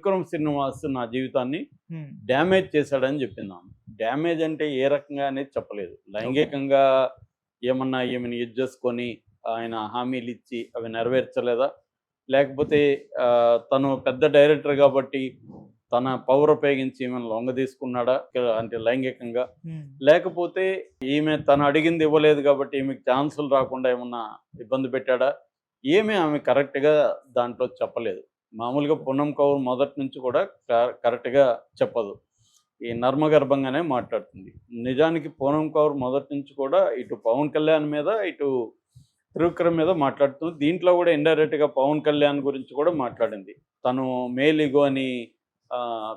త్రివిక్రమ్ శ్రీనివాస్ నా జీవితాన్ని హ్మ్. డ్యామేజ్ చేశాడని చెప్పింది ఆమె. డ్యామేజ్ అంటే ఏ రకంగా అనేది చెప్పలేదు. ఓకే. లైంగికంగా ఏమన్నా ఈమెను ఇది చేసుకొని ఆయన హామీలిచ్చి అవి నెరవేర్చలేదా? లేకపోతే తను పెద్ద డైరెక్టర్ కాబట్టి తన పవర్ ఉపయోగించి ఈమెను లొంగదీసుకున్నాడా? అంటే లైంగికంగా. హ్మ్. లేకపోతే ఈమె తను అడిగింది ఇవ్వలేదు కాబట్టి ఈమెకు ఛాన్సులు రాకుండా ఏమన్నా ఇబ్బంది పెట్టాడా? ఏమీ ఆమె కరెక్ట్‌గా దాంట్లో చెప్పలేదు. మామూలుగా పూనమ్ కౌర్ మొదటి నుంచి కూడా కరెక్ట్‌గా చెప్పదు. ఈ నర్మగర్భంగానే మాట్లాడుతుంది. నిజానికి పూనమ్ కౌర్ మొదటి నుంచి కూడా ఇటు పవన్ కళ్యాణ్ మీద, ఇటు త్రివిక్రమ్ మీద మాట్లాడుతుంది. దీంట్లో కూడా ఇండైరెక్ట్‌గా పవన్ కళ్యాణ్ గురించి కూడా మాట్లాడింది. తను మేల్ ఇగో అని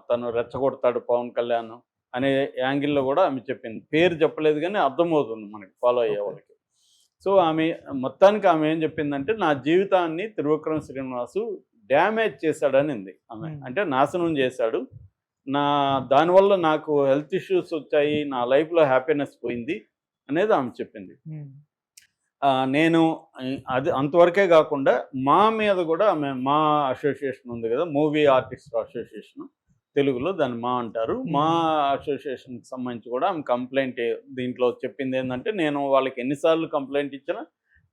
తను రెచ్చగొడతాడు పవన్ కళ్యాణ్ అనే యాంగిల్‌లో కూడా ఆమె చెప్పింది. పేరు చెప్పలేదు గానీ అర్థమవుతుంది మనకి ఫాలో అయ్యే ఓకే. వాళ్ళకి. సో, మొత్తానికి ఆమె ఏం చెప్పిందంటే, నా జీవితాన్ని త్రివిక్రమ్ శ్రీనివాసు డ్యామేజ్ చేశాడనింది ఆమె. హ్మ్. అంటే నాశనం చేశాడు. నా దానివల్ల నాకు హెల్త్ ఇష్యూస్ వచ్చాయి. నా లైఫ్‌లో హ్యాపీనెస్ పోయింది అనేది ఆమె చెప్పింది. హ్మ్. నేను అది అంతవరకే గాకుండా మా మీద గూడా మా అసోసియేషన్ ఉంది గదా! Movie artist association. తెలుగులో దాన్ని మా అంటారు. మా హ్మ్. అసోసియేషన్‌కి సంబంధించి గూడా ఆమె కంప్లెయింట్ దీంట్లో చెప్పిందేందంటే, నేను వాళ్ళకి ఎన్ని సార్లు కంప్లెయింట్ ఇచ్చినా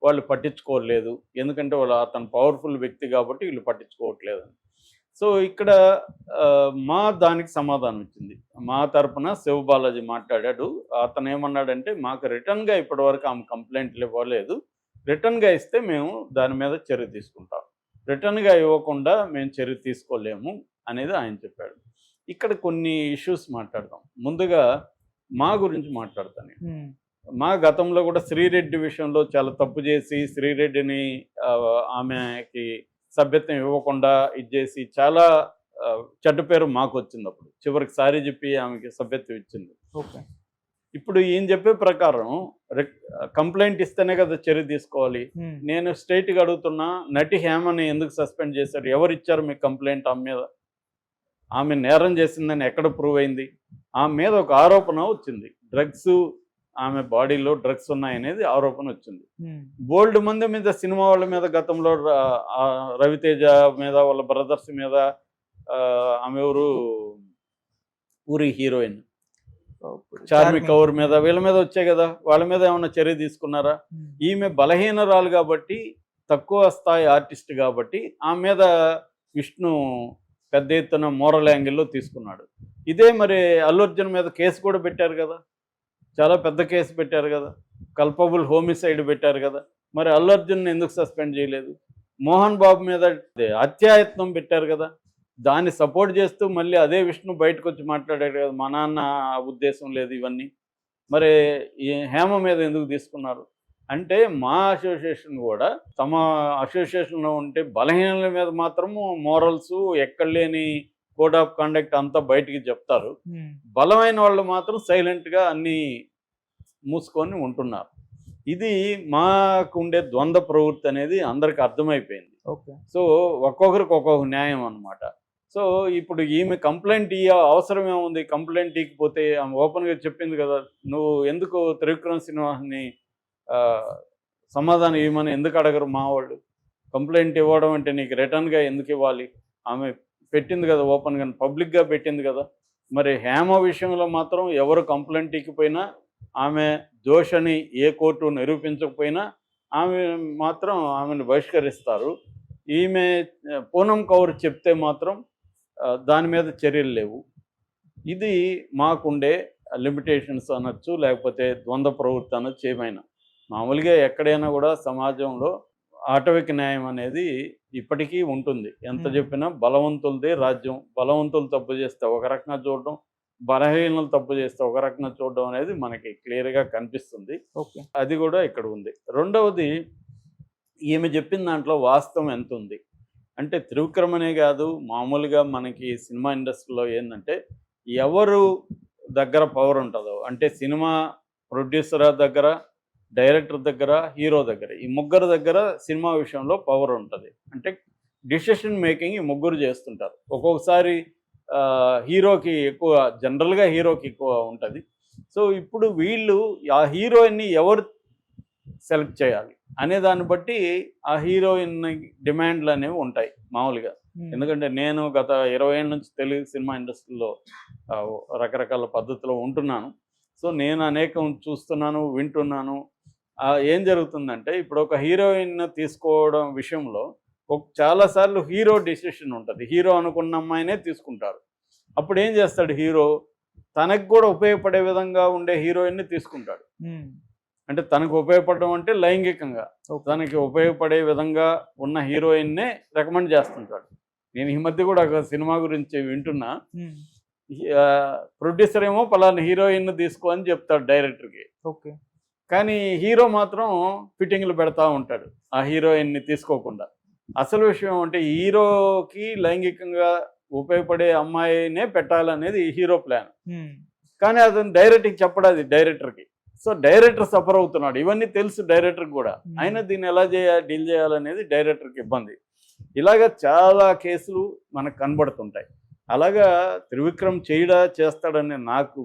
వాళ్ళు పట్టించుకోలేదు. ఎందుకంటే అతను పవర్‌ఫుల్ వ్యక్తి గాబట్టి వీళ్ళు పట్టించుకోవట్లేదని. సో, ఇక్కడ మా దానికి సమాధానం ఇచ్చింది. మా తరపున శివ బాలాజీ మాట్లాడాడు. అతనేమన్నాడంటే, మాకు రిటర్న్‌గా ఇప్పటివరకు ఆమె కంప్లెయింట్లు ఇవ్వలేదు. రిటర్న్‌గా ఇస్తే మేము దాని మీద చర్య తీసుకుంటాం. రిటర్న్‌గా ఇవ్వకుండా మేము చర్య తీసుకోలేము అనేది ఆయన చెప్పాడు. ఇక్కడ కొన్ని ఇష్యూస్ మాట్లాడదాం. ముందుగా మా గురించి మాట్లాడతా నేను. హ్మ్. మా గతంలో కూడా శ్రీరెడ్డి విషయంలో చాలా తప్పు చేసి శ్రీరెడ్డిని ఆమెకి సభ్యత్వం ఇవ్వకుండా ఇది చేసి చాలా చెడ్డ పేరు మాకొచ్చిందప్పుడు. చివరికి సారీ చెప్పి ఆమెకి సభ్యత్వం ఇచ్చింది. ఓకే. ఇప్పుడు ఈయన చెప్పే ప్రకారం కంప్లెయింట్ ఇస్తేనే కదా చర్య తీసుకోవాలి. హ్మ్. నేను స్ట్రెయిట్‌గా అడుగుతున్నా, నటి హేమని ఎందుకు సస్పెండ్ చేశారు? ఎవరిచ్చారు మీకు కంప్లెయింట్ ఆమె మీద? ఆమె నేరం చేసిందని ఎక్కడ ప్రూవ్ అయింది? ఆమె మీద ఒక ఆరోపణ వచ్చింది. ఆమె బాడీలో డ్రగ్స్ ఉన్నాయనేది ఆరోపణ వచ్చింది. హ్మ్. బోలెడు మంది మీద సినిమా వాళ్ళ మీద గతంలో రవితేజ మీద, వాళ్ళ బ్రదర్స్ మీద ఆమె ఎవరు ఊరి హీరోయిన్ చార్మి కౌర్ మీద వీళ్ళ మీద వచ్చాయి కదా! వాళ్ళ మీద ఏమన్నా చర్య తీసుకున్నారా? హ్మ్. ఈమె బలహీనరాలు కాబట్టి, తక్కువ స్థాయి ఆర్టిస్ట్ కాబట్టి ఆమె మీద విష్ణు పెద్ద ఎత్తున మోరల్ యాంగిల్‌లో తీసుకున్నాడు. ఇదే మరి అల్లు అర్జున్ మీద కేసు కూడా పెట్టారు కదా! చాలా పెద్ద కేసు పెట్టారు కదా! కల్పబుల్ హోమిసైడ్ పెట్టారు కదా! మరి అల్లు అర్జున్‌ని ఎందుకు సస్పెండ్ చేయలేదు? మోహన్ బాబు మీద హత్యాయత్నం పెట్టారు కదా! దాన్ని సపోర్ట్ చేస్తూ మళ్ళీ అదే విష్ణు బయటకొచ్చి మాట్లాడాడు కదా! మా నాన్న ఉద్దేశం లేదు ఇవన్నీ. మరి ఈ హేమ మీద ఎందుకు తీసుకున్నారు? అంటే మా అసోసియేషన్ గూడా తమ అసోసియేషన్‌లో ఉంటే బలహీనల మీద మాత్రము మోరల్సు ఎక్కడ లేని కోడ్ ఆఫ్ కండక్ట్ అంతా బయటికి చెప్తారు. హ్మ్. బలమైన వాళ్ళు మాత్రం సైలెంట్‌గా అన్నీ మూసుకొని ఉంటున్నారు. ఇది మాకుండే ద్వంద్వ ప్రవృత్తి అనేది అందరికి అర్థమైపోయింది. ఓకే. సో, ఒక్కొక్కరికి ఒక్కొక్క న్యాయం అన్నమాట. సో, ఇప్పుడు ఈమె కంప్లెయింట్ అవసరం ఏముంది? కంప్లెయింట్ ఇయ్యకపోతే ఆమె ఓపెన్‌గా చెప్పింది కదా! నువ్వు ఎందుకు త్రివిక్రమ్ శ్రీనివాస్‌ని ఆహ్, సమాధానం ఇవ్వమని ఎందుకు అడగరు మా వాళ్ళు? కంప్లెయింట్ ఇవ్వడం అంటే నీకు రిటర్న్‌గా ఎందుకు ఇవ్వాలి? ఆమె పెట్టింది కదా! ఓపెన్‌గానే పబ్లిక్‌గా పెట్టింది కదా! మరి హేమ విషయంలో మాత్రం ఎవరు కంప్లెయింట్ ఇవ్వకపోయినా, ఆమె దోషని ఏ కోర్టు నిరూపించకపోయినా, ఆమె మాత్రం ఆమెను బహిష్కరిస్తారు. ఈమె పూనమ్ కౌర్ చెప్తే మాత్రం దాని మీద చర్యలు లేవు. ఇది మాకుండే లిమిటేషన్స్ అనొచ్చు, లేకపోతే ద్వంద్వ ప్రవృత్తి అనొచ్చు ఏమైనా. మామూలుగా ఎక్కడైనా కూడా సమాజంలో ఆటవిక న్యాయం అనేది ఇప్పటికీ ఉంటుంది. ఎంత హ్మ్. చెప్పినా బలవంతులదే రాజ్యం. బలవంతులు తప్పు చేస్తే ఒక రకంగా చూడడం, బలహీనులు తప్పు చేస్తే ఒక రకంగా చూడడం అనేది మనకి క్లియర్‌గా కనిపిస్తుంది. ఓకే. అది కూడా ఇక్కడ ఉంది. రెండవది ఈమె చెప్పిన దాంట్లో వాస్తవం ఎంతుంది? అంటే త్రివిక్రమ్ అనే కాదు, మామూలుగా మనకి సినిమా ఇండస్ట్రీలో ఏందంటే, ఎవరు దగ్గర పవర్ ఉంటదో, అంటే సినిమా ప్రొడ్యూసర్ దగ్గర, డైరెక్టర్ దగ్గర, హీరో దగ్గర. ఈ ముగ్గురు దగ్గర సినిమా విషయంలో పవర్ ఉంటది. అంటే డెసిషన్ మేకింగ్ ఈ ముగ్గురు చేస్తుంటారు. ఒక్కొక్కసారి హీరోకి ఎక్కువ, జనరల్‌గా హీరోకి ఎక్కువ ఉంటది. సో, ఇప్పుడు వీళ్ళు ఆ హీరోయిన్‌ని ఎవరు సెలెక్ట్ చేయాలి అనే దాన్ని బట్టి ఆ హీరోయిన్ డిమాండ్‌లనేవి ఉంటాయి మామూలుగా. ఎందుకంటే నేను గత 20 ఏళ్ళ నుంచి తెలుగు సినిమా ఇండస్ట్రీలో రకరకాల పద్ధతిలో ఉంటున్నాను. సో, నేను అనేకం చూస్తున్నాను, వింటున్నాను. ఏం జరుగుతుందంటే ఇప్పుడు ఒక హీరోయిన్ తీసుకోవడం విషయంలో చాలా సార్లు హీరో డెసిషన్ ఉంటది. హీరో అనుకున్న అమ్మాయినే తీసుకుంటారు. అప్పుడు ఏం చేస్తాడు హీరో, తనకు కూడా ఉపయోగపడే విధంగా ఉండే హీరోయిన్‌ని తీసుకుంటాడు. అంటే తనకు ఉపయోగపడడం అంటే లైంగికంగా. తనకి ఉపయోగపడే విధంగా ఉన్న హీరోయిన్‌నే రికమెండ్ చేస్తుంటాడు. నేను ఈ మధ్య కూడా ఒక సినిమా గురించి వింటున్నా. ప్రొడ్యూసర్ ఏమో పలానా హీరోయిన్‌ని తీసుకో అని చెప్తాడు డైరెక్టర్‌కి. ఓకే. కానీ హీరో మాత్రం ఫిట్టింగ్‌లు పెడతా ఉంటాడు ఆ హీరోయిన్‌ని తీసుకోకుండా. అసలు విషయం అంటే హీరోకి లైంగికంగా ఉపయోగపడే అమ్మాయినే పెట్టాలనేది హీరో ప్లాన్. కానీ అతను డైరెక్ట్‌కి చెప్పడు అది డైరెక్టర్‌కి. సో, డైరెక్టర్ సఫర్ అవుతున్నాడు. ఇవన్నీ తెలుసు డైరెక్టర్‌కి కూడా. అయినా దీన్ని ఎలా డీల్ చేయాలనేది డైరెక్టర్‌కి ఇబ్బంది. ఇలాగ చాలా కేసులు మనకు కనబడుతుంటాయి. అలాగా త్రివిక్రమ్ చేస్తాడని నాకు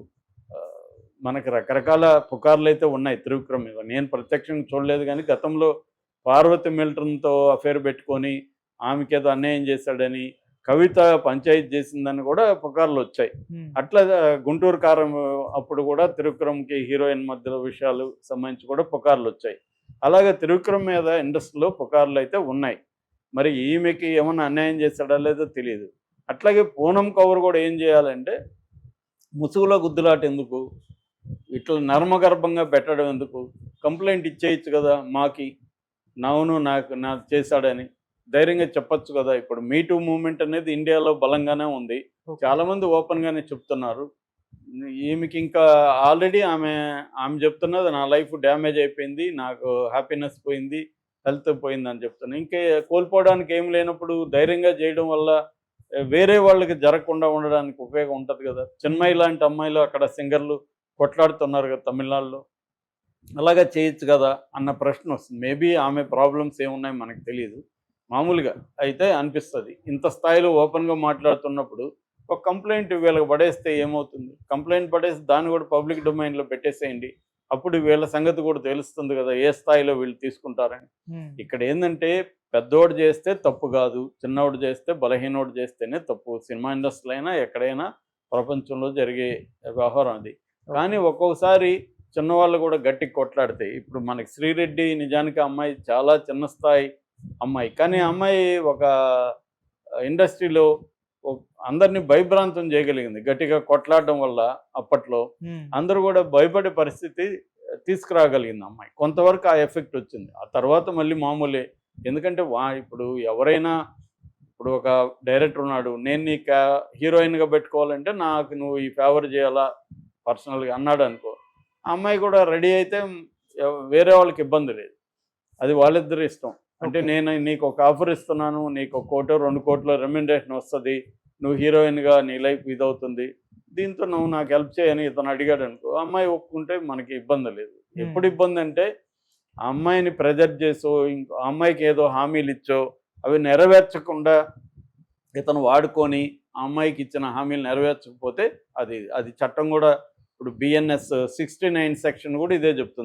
మనకు రకరకాల పుకార్లయితే ఉన్నాయి త్రివిక్రమ్ మీద. నేను ప్రత్యక్షంగా చూడలేదు గానీ గతంలో పార్వతి మిల్టన్‌తో అఫైర్ పెట్టుకొని ఆమెకేదో అన్యాయం చేశాడని, కవిత పంచాయతీ చేసిందని కూడా పుకార్లొచ్చాయి. అట్లా గుంటూరు కారం అప్పుడు కూడా త్రివిక్రమ్‌కి హీరోయిన్ మధ్యలో విషయాలు సంబంధించి కూడా పుకార్లొచ్చాయి. అలాగే త్రివిక్రమ్ మీద ఇండస్ట్రీలో పుకార్లయితే ఉన్నాయి. మరి ఈమెకి ఏమన్నా అన్యాయం చేశాడా లేదో తెలీదు. అట్లాగే పూనం కౌర్ కూడా ఏం చేయాలంటే ముసుగులో గుద్దులాట ఎందుకు? ఇట్లా నర్మగర్భంగా పెట్టడం ఎందుకు? కంప్లెయింట్ ఇచ్చేయచ్చు కదా మాకి. అవును నాకు చేశాడని ధైర్యంగా చెప్పొచ్చు కదా. ఇప్పుడు మీ టూ మూవ్‌మెంట్ అనేది ఇండియాలో బలంగానే ఉంది. చాలామంది ఓపెన్‌గానే చెప్తున్నారు. ఈమెకి ఇంకా ఆల్రెడీ ఆమె చెప్తున్నది నా లైఫ్ డ్యామేజ్ అయిపోయింది. నాకు హ్యాపీనెస్ పోయింది. హెల్త్ పోయిందని చెప్తున్నా. ఇంకే కోల్పోవడానికి ఏం లేనప్పుడు ధైర్యంగా చేయడం వల్ల వేరే వాళ్ళకి జరగకుండా ఉండడానికి ఉపయోగం ఉంటది కదా. చిన్మయి లాంటి అమ్మాయిలు అక్కడ సింగర్‌లు కొట్లాడుతున్నారు కదా తమిళనాడులో. అలాగా చేయొచ్చు కదా అన్న ప్రశ్న వస్తుంది. మేబీ ఆమె ప్రాబ్లమ్స్ ఏమున్నాయో మనకు తెలీదు. మామూలుగా అయితే అనిపిస్తది. ఇంత స్థాయిలో ఓపెన్‌గా మాట్లాడుతున్నప్పుడు ఒక కంప్లెయింట్ వీళ్ళకి పడేస్తే ఏమవుతుంది? కంప్లెయింట్ పడేసి దాన్ని కూడా పబ్లిక్ డొమైన్‌లో పెట్టేసేయండి. అప్పుడు వీళ్ళ సంగతి కూడా తెలుస్తుంది కదా ఏ స్థాయిలో వీళ్ళు తీసుకుంటారని. ఇక్కడ ఏందంటే పెద్దోడు చేస్తే తప్పు కాదు. చిన్నోడు చేస్తే బలహీనోడు చేస్తేనే తప్పు. సినిమా ఇండస్ట్రీలో అయినా ఎక్కడైనా ప్రపంచంలో జరిగే వ్యవహారం అది. కానీ ఒక్కొక్కసారి చిన్నవాళ్ళు కూడా గట్టిగా కొట్లాడితే ఇప్పుడు మనకి శ్రీరెడ్డి నిజానికి అమ్మాయి చాలా చిన్న స్థాయి అమ్మాయి. కానీ ఆ అమ్మాయి ఒక ఇండస్ట్రీలో అందరినీ భయభ్రాంతం చేయగలిగింది. గట్టిగా కొట్లాడడం వల్ల అప్పట్లో అందరూ కూడా భయపడే పరిస్థితి తీసుకురాగలిగింది అమ్మాయి. కొంతవరకు ఆ ఎఫెక్ట్ వచ్చింది. ఆ తర్వాత మళ్ళీ మామూలే. ఎందుకంటే ఇప్పుడు ఎవరైనా ఇప్పుడు ఒక డైరెక్టర్ ఉన్నాడు. నేను నీకు హీరోయిన్‌గా పెట్టుకోవాలంటే నాకు నువ్వు ఈ ఫేవర్ చేయాలా పర్సనల్‌గా అన్నాడు అనుకో. ఆ అమ్మాయి కూడా రెడీ అయితే వేరే వాళ్ళకి ఇబ్బంది లేదు. అది వాళ్ళిద్దరి ఇష్టం. అంటే నేను నీకు ఒక ఆఫర్ ఇస్తున్నాను. నీకు 1 కోటో 2 కోట్ల రెమ్యునరేషన్ వస్తది. నువ్వు హీరోయిన్‌గా నీ లైఫ్ ఇదవుతుంది. దీంతో నువ్వు నాకు హెల్ప్ చేయని ఇతను అడిగాడు అనుకో. ఆ అమ్మాయి ఒప్పుకుంటే మనకి ఇబ్బంది లేదు. ఎప్పుడు ఇబ్బంది అంటే ఆ అమ్మాయిని ప్రెజర్ చేసో ఆ అమ్మాయికి ఏదో హామీలు ఇచ్చో అవి నెరవేర్చకుండా ఇతను వాడుకొని ఆ అమ్మాయికి ఇచ్చిన హామీలు నెరవేర్చకపోతే అది చట్టం కూడా ఇప్పుడు బిఎన్ఎస్ 69 సెక్షన్ కూడా ఇదే చెప్తుంది.